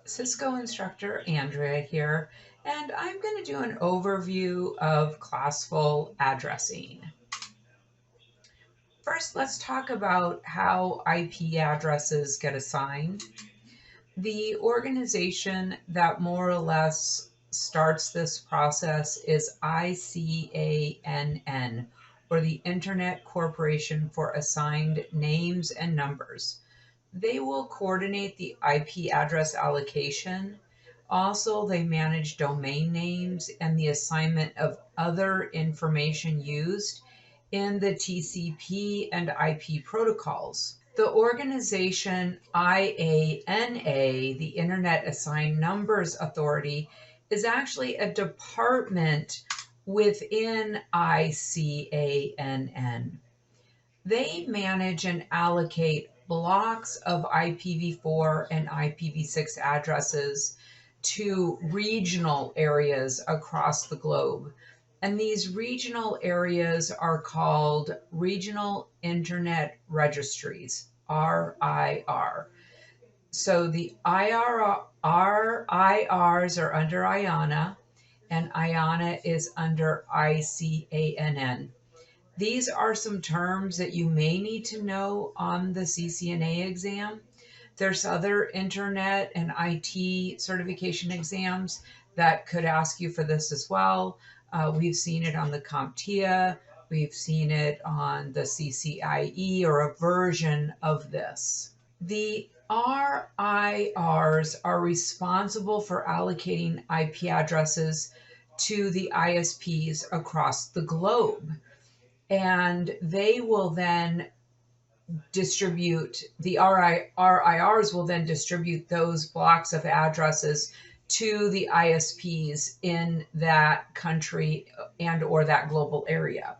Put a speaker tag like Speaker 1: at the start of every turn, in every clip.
Speaker 1: Cisco instructor Andrea here, and I'm going to do an overview of classful addressing. First, let's talk about how IP addresses get assigned. The organization that more or less starts this process is ICANN, or the Internet Corporation for Assigned Names and Numbers. They will coordinate the IP address allocation. Also, they manage domain names and the assignment of other information used in the TCP and IP protocols. The organization IANA, the Internet Assigned Numbers Authority, is actually a department within ICANN. They manage and allocate blocks of IPv4 and IPv6 addresses to regional areas across the globe. And these regional areas are called Regional Internet Registries, RIR. So the RIRs are under IANA, and IANA is under ICANN. These are some terms that you may need to know on the CCNA exam. There's other internet and IT certification exams that could ask you for this as well. We've seen it on the CompTIA. We've seen it on the CCIE, or a version of this. The RIRs are responsible for allocating IP addresses to the ISPs across the globe. And they will then distribute, the RIRs will then distribute those blocks of addresses to the ISPs in that country and or that global area.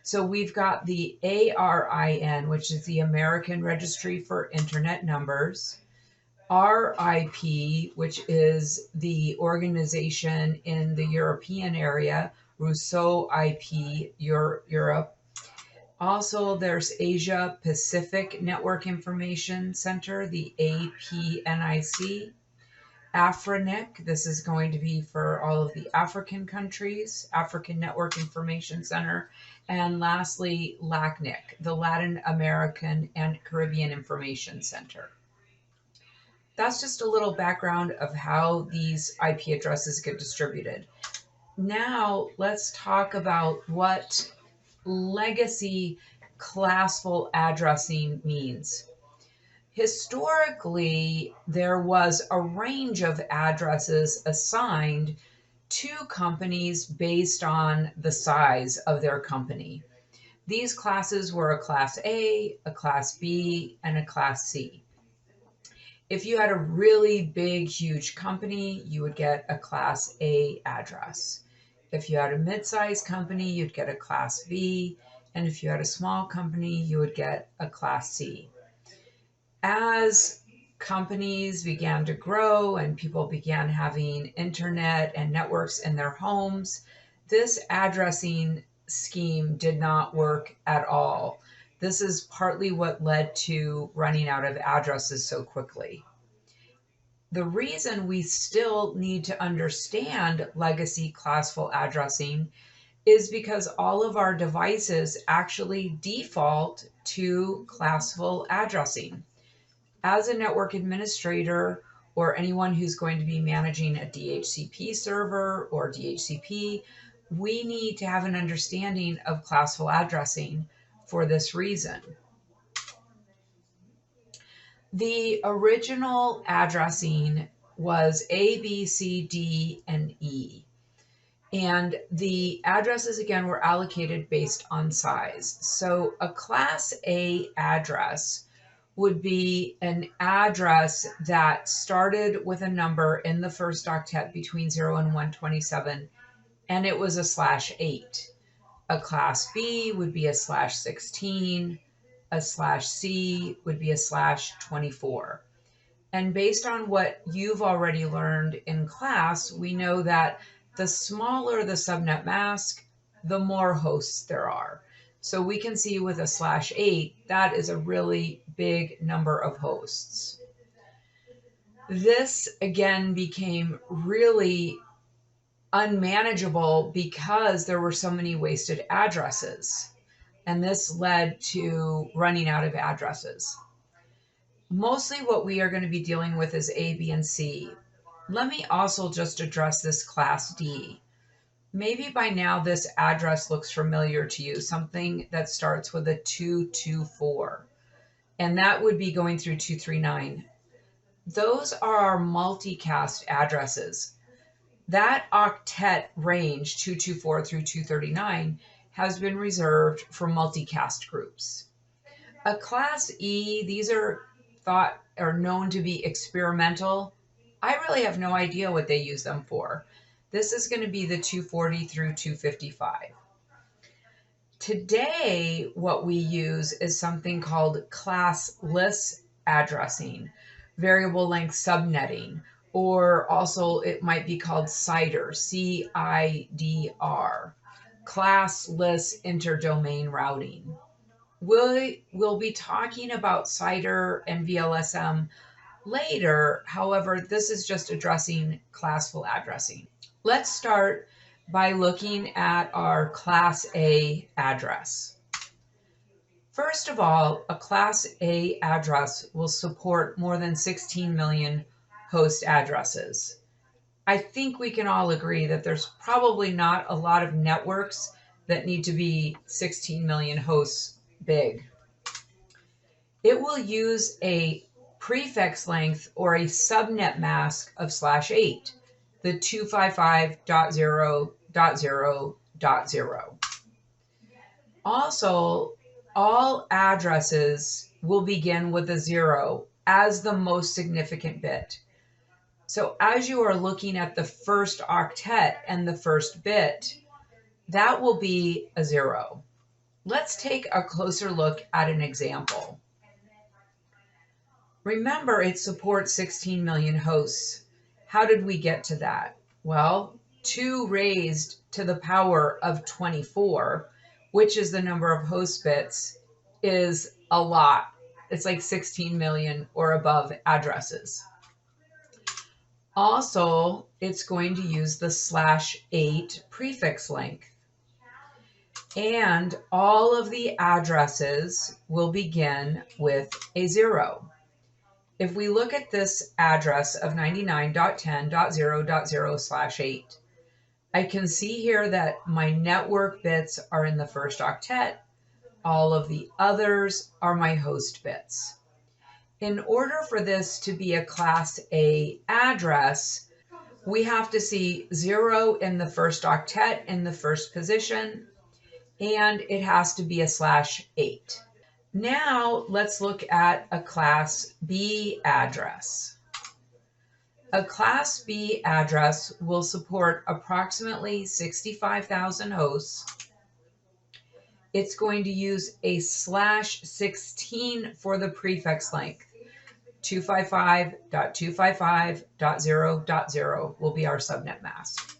Speaker 1: So we've got the ARIN, which is the American Registry for Internet Numbers, RIP, which is the organization in the European area, Rousseau IP Europe. Also, there's Asia Pacific Network Information Center, the APNIC. AFRINIC, this is going to be for all of the African countries, African Network Information Center. And lastly, LACNIC, the Latin American and Caribbean Information Center. That's just a little background of how these IP addresses get distributed. Now let's talk about what legacy classful addressing means. Historically, there was a range of addresses assigned to companies based on the size of their company. These classes were a Class A, a Class B, and a Class C. If you had a really big, huge company, you would get a Class A address. If you had a mid-sized company, you'd get a Class B. And if you had a small company, you would get a Class C. As companies began to grow and people began having internet and networks in their homes, this addressing scheme did not work at all. This is partly what led to running out of addresses so quickly. The reason we still need to understand legacy classful addressing is because all of our devices actually default to classful addressing. As a network administrator, or anyone who's going to be managing a DHCP server or DHCP, we need to have an understanding of classful addressing for this reason. The original addressing was A, B, C, D, and E. And the addresses, again, were allocated based on size. So a Class A address would be an address that started with a number in the first octet between 0 and 127, and it was a /8. A Class B would be a /16. A /C would be a /24. And based on what you've already learned in class, we know that the smaller the subnet mask, the more hosts there are. So we can see with a /8, that is a really big number of hosts. This again became really unmanageable because there were so many wasted addresses. And this led to running out of addresses. Mostly what we are going to be dealing with is A, B, and C. Let me also just address this class D. Maybe by now this address looks familiar to you, something that starts with a 224, and that would be going through 239. Those are our multicast addresses. That octet range, 224 through 239, has been reserved for multicast groups. A class E, these are thought or known to be experimental. I really have no idea what they use them for. This is going to be the 240 through 255. Today, what we use is something called classless addressing, variable length subnetting, or also it might be called CIDR, C-I-D-R, classless interdomain routing. We'll be talking about CIDR and VLSM later. However, this is just addressing classful addressing. Let's start by looking at our Class A address. First of all, a Class A address will support more than 16 million host addresses. I think we can all agree that there's probably not a lot of networks that need to be 16 million hosts big. It will use a prefix length or a subnet mask of /8, the 255.0.0.0. Also, all addresses will begin with a 0 as the most significant bit. So as you are looking at the first octet and the first bit, that will be a 0. Let's take a closer look at an example. Remember, it supports 16 million hosts. How did we get to that? Well, 2 raised to the power of 24, which is the number of host bits, is a lot. It's like 16 million or above addresses. Also, it's going to use the /8 prefix length. And all of the addresses will begin with a 0. If we look at this address of 99.10.0.0/8, I can see here that my network bits are in the first octet. All of the others are my host bits. In order for this to be a Class A address, we have to see 0 in the first octet in the first position, and it has to be a /8. Now let's look at a Class B address. A Class B address will support approximately 65,000 hosts. It's going to use a /16 for the prefix length. 255.255.0.0 will be our subnet mask.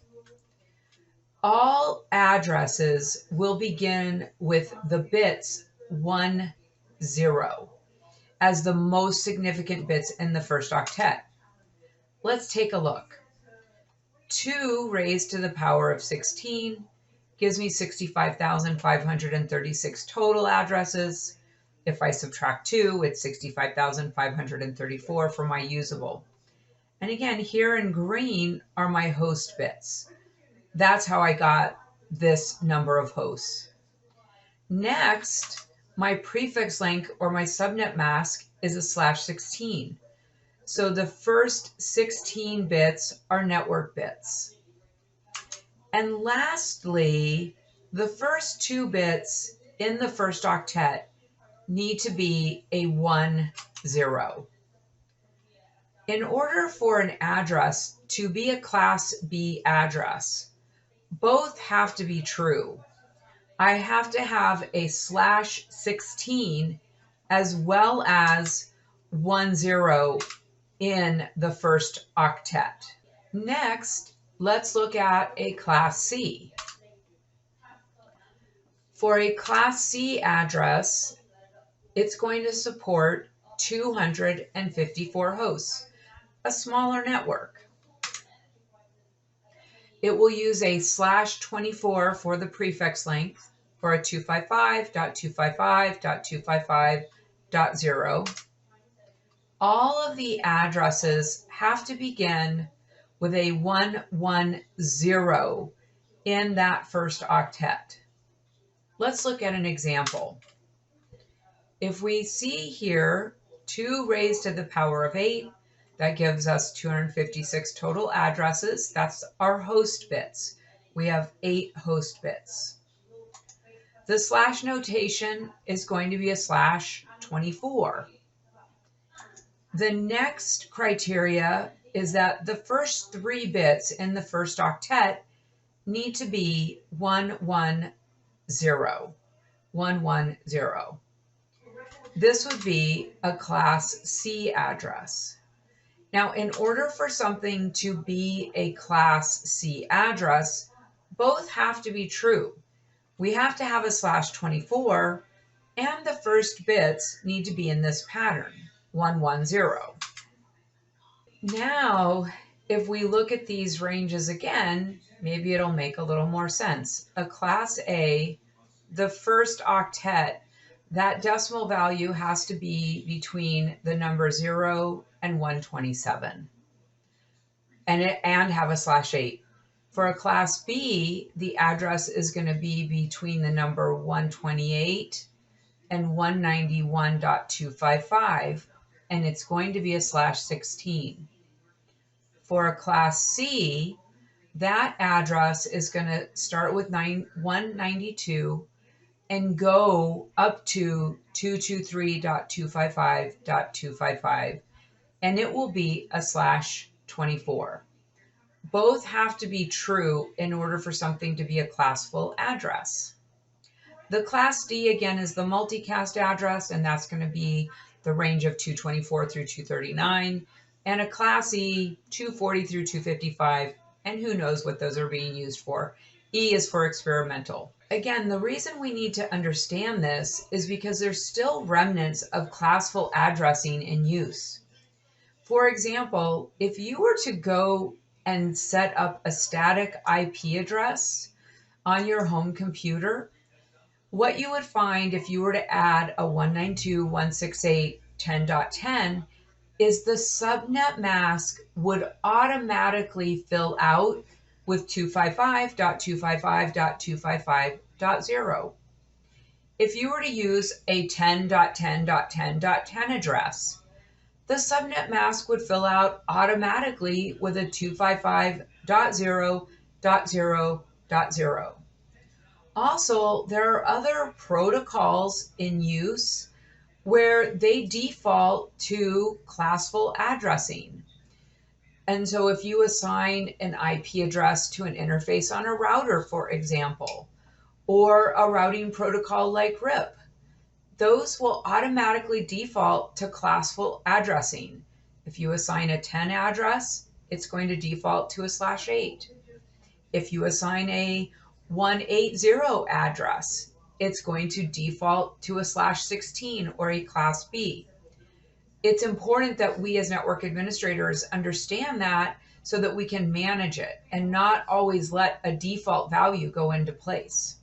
Speaker 1: All addresses will begin with the bits 1, 0 as the most significant bits in the first octet. Let's take a look. 2 raised to the power of 16 gives me 65,536 total addresses. If I subtract 2, it's 65,534 for my usable. And again, here in green are my host bits. That's how I got this number of hosts. Next, my prefix length or my subnet mask is a /16. So the first 16 bits are network bits. And lastly, the first 2 bits in the first octet need to be a 1, 0. In order for an address to be a Class B address, both have to be true. I have to have a /16 as well as 1, 0 in the first octet. Next, let's look at a Class C. For a Class C address, it's going to support 254 hosts, a smaller network. It will use a /24 for the prefix length for a 255.255.255.0. All of the addresses have to begin with a 110 in that first octet. Let's look at an example. If we see here 2 raised to the power of 8, that gives us 256 total addresses. That's our host bits. We have 8 host bits. The slash notation is going to be a /24. The next criteria is that the first 3 bits in the first octet need to be 110. 110. This would be a Class C address. Now, in order for something to be a Class C address, both have to be true. We have to have a /24, and the first bits need to be in this pattern, 110. Now, if we look at these ranges again, maybe it'll make a little more sense. A Class A, the first octet, that decimal value has to be between the number 0 and 127 and have a /8. For a Class B, the address is going to be between the number 128 and 191.255, and it's going to be a /16. For a Class C, that address is going to start with 192 and go up to 223.255.255, and it will be a /24. Both have to be true in order for something to be a classful address. The Class D, again, is the multicast address, and that's going to be the range of 224 through 239, and a Class E, 240 through 255, and who knows what those are being used for. E is for experimental. Again, the reason we need to understand this is because there's still remnants of classful addressing in use. For example, if you were to go and set up a static IP address on your home computer, what you would find if you were to add a 192.168.10.10 is the subnet mask would automatically fill out with 255.255.255.0. If you were to use a 10.10.10.10 address, the subnet mask would fill out automatically with a 255.0.0.0. Also, there are other protocols in use where they default to classful addressing. And so if you assign an IP address to an interface on a router, for example, or a routing protocol like RIP, those will automatically default to classful addressing. If you assign a 10 address, it's going to default to a /8. If you assign a 180 address, it's going to default to a /16 or a Class B. It's important that we as network administrators understand that so that we can manage it and not always let a default value go into place.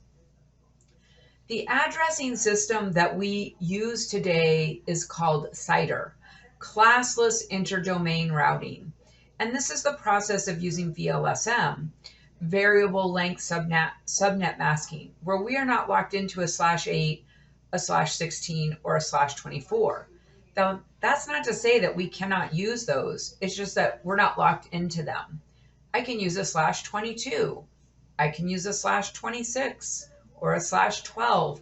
Speaker 1: The addressing system that we use today is called CIDR, Classless Interdomain Routing. And this is the process of using VLSM, variable length subnet masking, where we are not locked into a /8, a /16, or a /24. Now, that's not to say that we cannot use those. It's just that we're not locked into them. I can use a /22. I can use a /26 or a /12.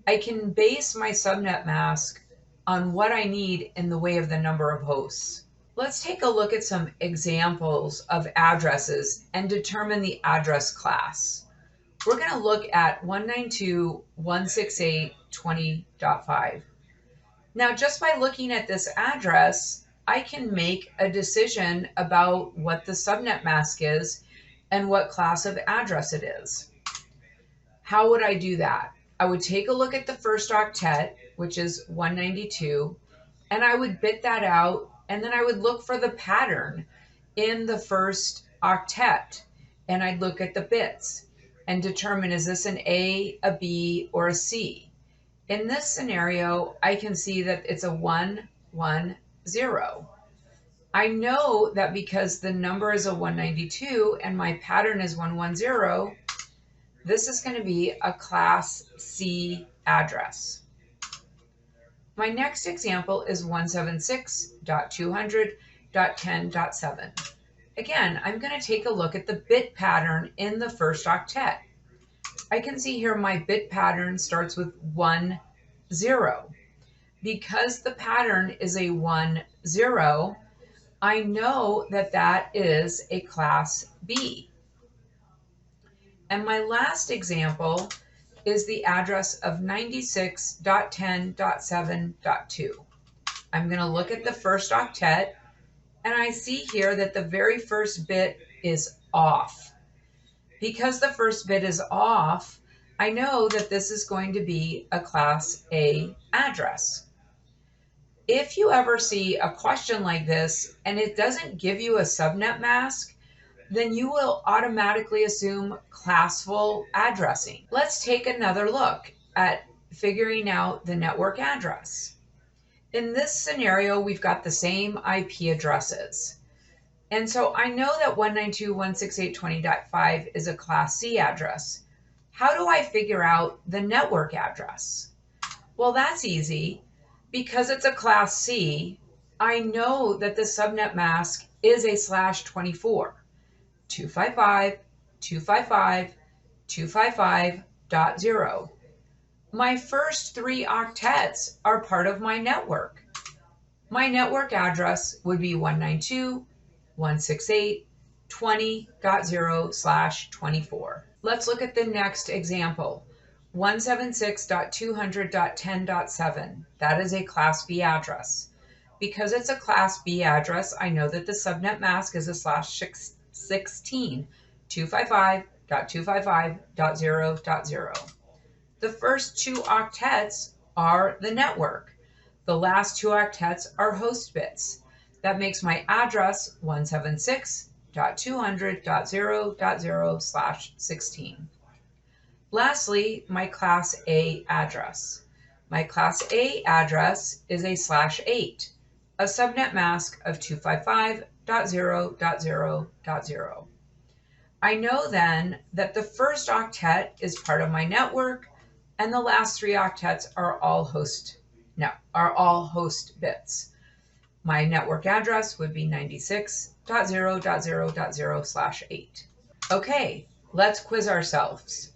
Speaker 1: I can base my subnet mask on what I need in the way of the number of hosts. Let's take a look at some examples of addresses and determine the address class. We're going to look at 192.168.20.5. Now, just by looking at this address, I can make a decision about what the subnet mask is and what class of address it is. How would I do that? I would take a look at the first octet, which is 192, and I would bit that out, and then I would look for the pattern in the first octet, and I'd look at the bits and determine, is this an A, a B, or a C? In this scenario, I can see that it's a 1, 1, 0. I know that because the number is a 192 and my pattern is 110, this is going to be a Class C address. My next example is 176.200.10.7. Again, I'm going to take a look at the bit pattern in the first octet. I can see here my bit pattern starts with 1, 0. Because the pattern is a 1, 0, I know that that is a Class B. And my last example is the address of 96.10.7.2. I'm going to look at the first octet, and I see here that the very first bit is off. Because the first bit is off, I know that this is going to be a Class A address. If you ever see a question like this and it doesn't give you a subnet mask, then you will automatically assume classful addressing. Let's take another look at figuring out the network address. In this scenario, we've got the same IP addresses. And so I know that 192.168.20.5 is a Class C address. How do I figure out the network address? Well, that's easy. Because it's a Class C, I know that the subnet mask is a /24. 255.255.255.0. My first 3 octets are part of my network. My network address would be 192.168.20.0/24. Let's look at the next example. 176.200.10.7. That is a Class B address. Because it's a Class B address, I know that the subnet mask is a /16, 255.255.0.0. The first 2 octets are the network. The last 2 octets are host bits. That makes my address 176.200.0.0/16. Lastly, my Class A address. My Class A address is a /8, a subnet mask of 255.0.0.0. I know then that the first octet is part of my network, and the last 3 octets are all host bits. My network address would be 96.0.0.0/8. Okay, let's quiz ourselves.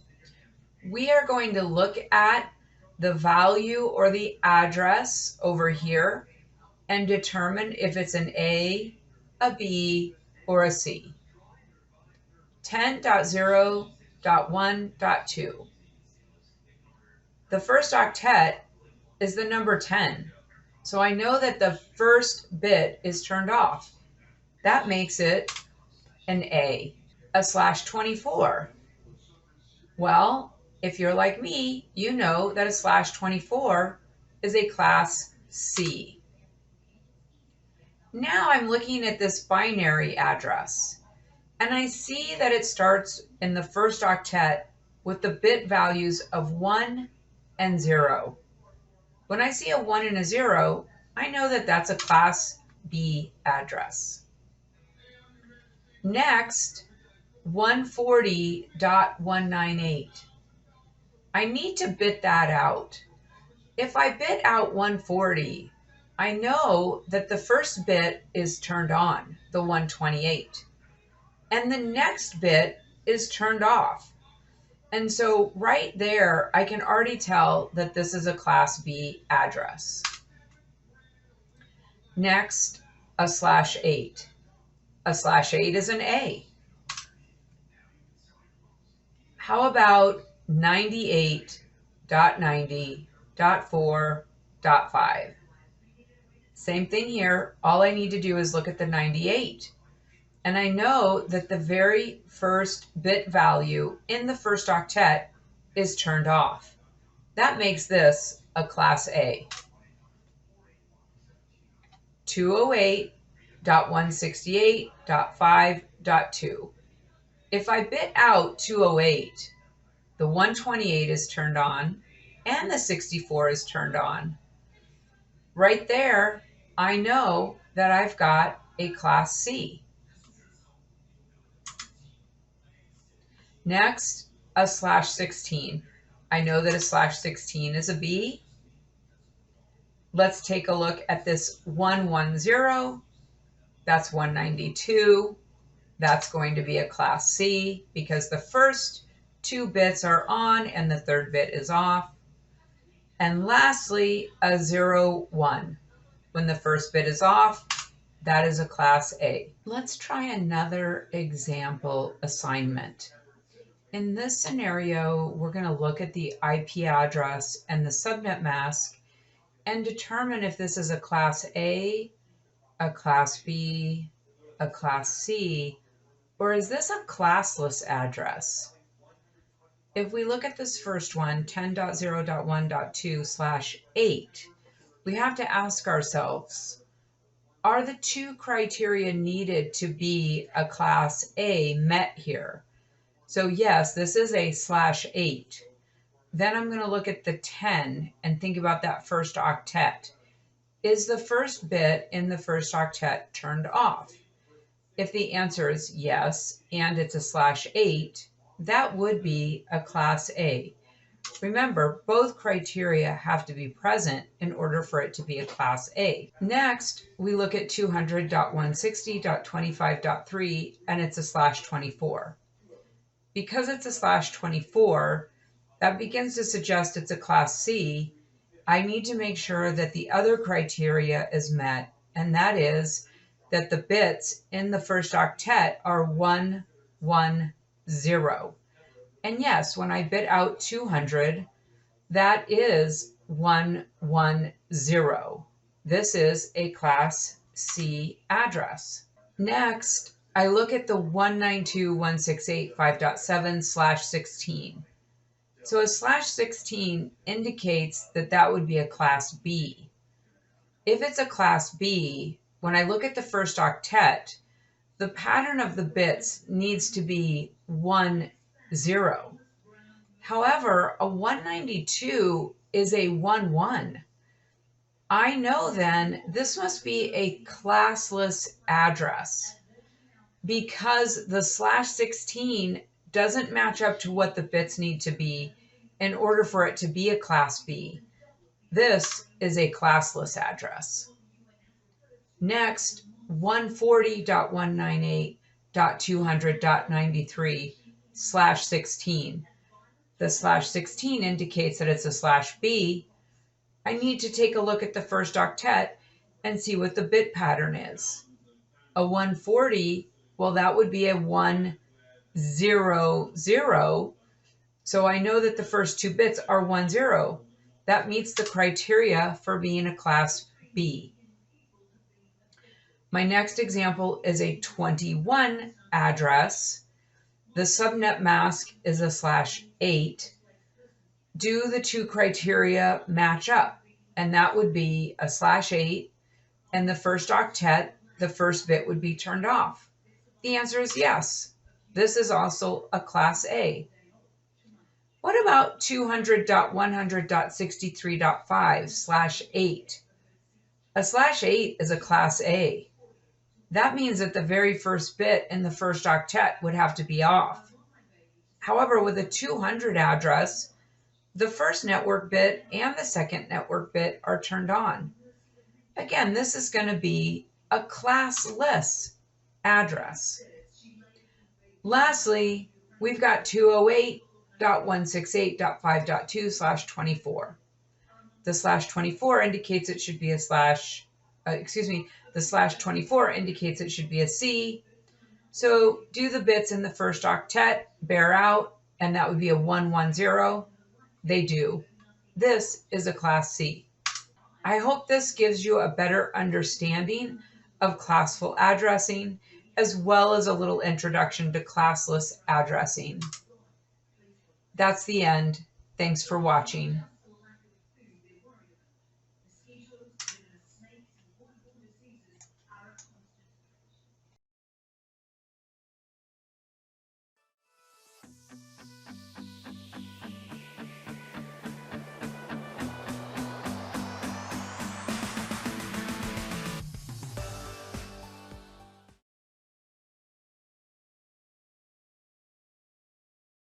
Speaker 1: We are going to look at the value or the address over here and determine if it's an A, a B, or a C. 10.0.1.2. The first octet is the number 10. So I know that the first bit is turned off. That makes it an A. A /24. Well, if you're like me, you know that a /24 is a Class C. Now I'm looking at this binary address, and I see that it starts in the first octet with the bit values of 1 and 0. When I see a 1 and a 0, I know that that's a Class B address. Next, 140.198. I need to bit that out. If I bit out 140, I know that the first bit is turned on, the 128, and the next bit is turned off. And so right there, I can already tell that this is a Class B address. Next, a /8. A /8 is an A. How about 98.90.4.5? Same thing here. All I need to do is look at the 98. And I know that the very first bit value in the first octet is turned off. That makes this a Class A. 208.168.5.2. If I bit out 208, the 128 is turned on and the 64 is turned on. Right there, I know that I've got a Class C. Next, a /16. I know that a /16 is a B. Let's take a look at this 110. That's 192. That's going to be a Class C because the first two bits are on and the third bit is off. And lastly, a 01. When the first bit is off, that is a Class A. Let's try another example assignment. In this scenario, we're going to look at the IP address and the subnet mask and determine if this is a Class A, a Class B, a Class C, or is this a classless address? If we look at this first one, 10.0.1.2/8, we have to ask ourselves, are the two criteria needed to be a Class A met here? So yes, this is a /8. Then I'm going to look at the 10 and think about that first octet. Is the first bit in the first octet turned off? If the answer is yes, and it's a /8, that would be a Class A. Remember, both criteria have to be present in order for it to be a Class A. Next, we look at 200.160.25.3, and it's a /24. Because it's a /24, that begins to suggest it's a Class C. I need to make sure that the other criteria is met, and that is that the bits in the first octet are 1, 1, 0. And yes, when I bit out 200, that is 1, 1, 0. This is a Class C address. Next, I look at the 192.168.5.7/16. So a /16 indicates that that would be a Class B. If it's a Class B, when I look at the first octet, the pattern of the bits needs to be 1, 0. However, a 192 is a 1, 1. I know then this must be a classless address because the /16 doesn't match up to what the bits need to be in order for it to be a Class B. This is a classless address. Next, 140.198.200.93/16. The /16 indicates that it's a /B. I need to take a look at the first octet and see what the bit pattern is. A 140, well, that would be a 1, 0, 0. So I know that the first two bits are 1, 0. That meets the criteria for being a Class B. My next example is a 21 address. The subnet mask is a /8. Do the two criteria match up? And that would be a /8, and the first octet, the first bit would be turned off. The answer is yes. This is also a Class A. What about 200.100.63.5/8? A /8 is a Class A. That means that the very first bit in the first octet would have to be off. However, with a 200 address, the first network bit and the second network bit are turned on. Again, this is going to be a classless address. Lastly, we've got 208.168.5.2/24. The /24 indicates it should be a the /24 indicates it should be a C. So do the bits in the first octet bear out, and that would be a 1, 1, 0. They do. This is a Class C. I hope this gives you a better understanding of classful addressing, as well as a little introduction to classless addressing. That's the end. Thanks for watching.